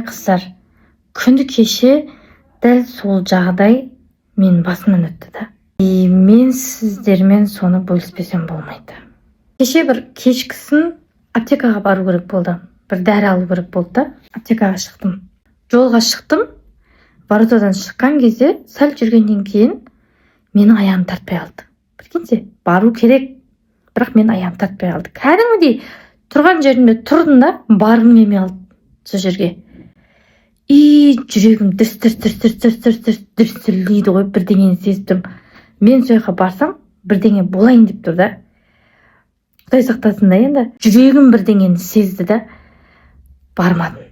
қыздар, күні кеше дәл сол жағдай мен басымнан өтті да. Мен сіздермен соны бөліспесем болмайды. Кеше бір кешкісін аптекаға бару керек болды. Бір дәрі алу керек болды да. Аптекаға шықтым. Жолға шықтым. Воротадан шыққан кезде сәл жүргеннен кейін менің аяғым тартпай алды. Білгенсе, бару керек, бірақ мен аяғым тартпай алды. Кәдімгідей тұрған жерімде тұрдым да, барғым келмей алды сол жерге. Жүрегім дүрсілдейді ғой, бірдеңені сезіп тұрмын. Мен сол жаққа барсам, бірдеңе болайын деп тұр да. Құдай сақтасын да, енді жүрегім бірдеңені сезді да, бармадым.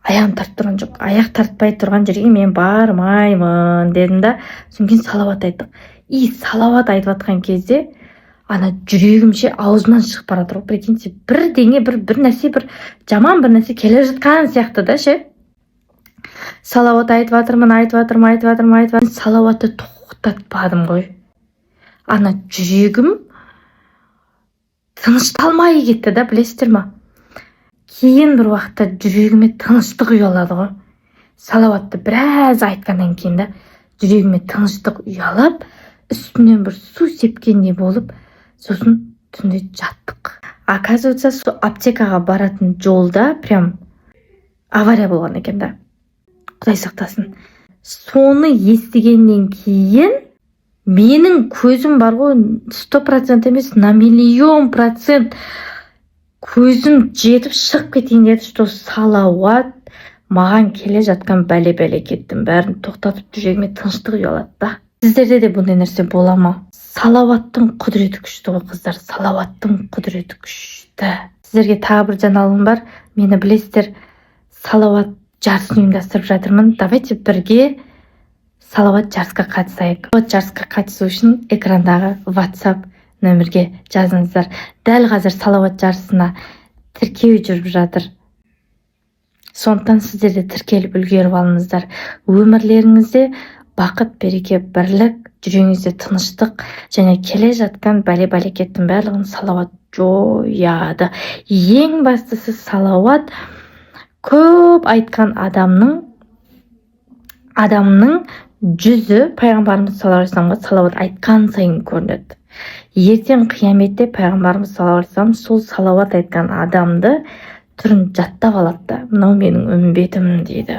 Аяғым тартып тұрған жоқ. Аяқ тартпай тұрған жерге мен бармаймын дедім да, содан кейін салауат айттық. Салауат айтып жатқан кезде ана жүрегімше аузынан шығып бара тұр. Прикиньте, бірдеңе, бір нәрсе, бір жаман бір нәрсе келе жатқан сияқты да ше. Салауат айтып жатырмын. Салауатты тоқтатпадым ғой. Ана жүрегім тынышталмай кетті да, білесіздер ма? Кейін бір уақытта жүрегіме тыныштық ұялады ғой. Салауатты біраз айтқаннан кейін да жүрегіме тыныштық ұялап, үстінен бір су сепкендей болып, сосын түнде жаттық. Оказывается, сол аптекаға баратын жолда прям авария болған екен да. Құдай сақтасын. Соны естігеннен кейін менің көзім бар ғой, 100% емес, на 1,000,000% көзім жетіп шығып кетейін деді, что салауат маған келе жатқан бәле кеттім. Бәрін тоқтатып жүрегіме тыныштық ұялады да. Сіздерде де бұндай нәрсе бола ма? Салауаттың құдіреті күшті ғой қыздар, салауаттың құдіреті күшті. Сіздерге тағы бір жаңалығым бар. Мені білесіздер, салауат жарысын ұйымдастырып жатырмын. Давайте бірге салауат жарысқа қатысайық. Салауат жарысқа қатысу үшін экрандағы WhatsApp нөмірге жазыңыздар. Дәл қазір салауат жарысына тіркеу жүріп жатыр. Сондықтан сіздер де тіркеліп үлгеріп алыңыздар. Өмірлеріңізде бақыт, береке, бірлік, жүрегіңізде тыныштық және келе жатқан бәле-бәлекеттің барлығын салауат жояды. Ең бастысы салауат көп айтқан адамның жүзі пайғамбарымыз саллаллаху алейхи вассаламға салауат айтқан сайын көрінеді. Ертең қияметте пайғамбарымыз саллаллаху алейхи вассалам сол салауат айтқан адамды түрін жаттап алады да, мынау менің үмбетім дейді.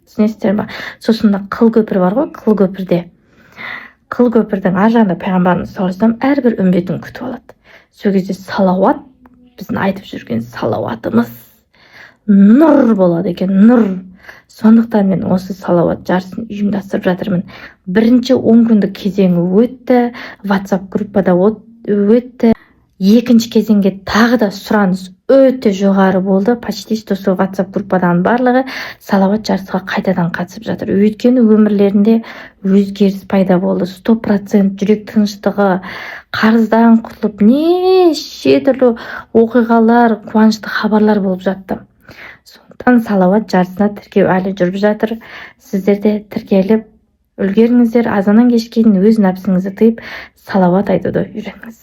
Түсінесіздер ме? Сосын қыл көпір бар ғой, қыл көпірдің ар жағында пайғамбарымыз саллаллаху алейхи вассалам әрбір үмбетін күтіп алады. Сол кезде салауат, біздің айтып жүрген салауатымыз нұр болады екен, нұр. Сондықтан мен осы салауат жарысын ұйымдастырып жатырмын. Бірінші 10 күндік кезеңі өтті, WhatsApp группада өтті. Екінші кезеңге тағы да сұраныс өте жоғары болды. Почти что сол WhatsApp группадан барлығы салауат жарысқа қайтадан қатысып жатыр. Өйткені өмірлерінде өзгеріс пайда болды. 100% жүрек тыныштығы, қарыздан құтылып, неше түрлі оқиғалар, қуанышты хабарлар болып жатты. Сондықтан салауат жарысына тіркеу әлі жүріп жатыр. Сіздер де тіркеліп үлгеріңіздер. Азаннан кешке дейін өз нәпсіңізді тыйып салауат айтуды үйреніңіз.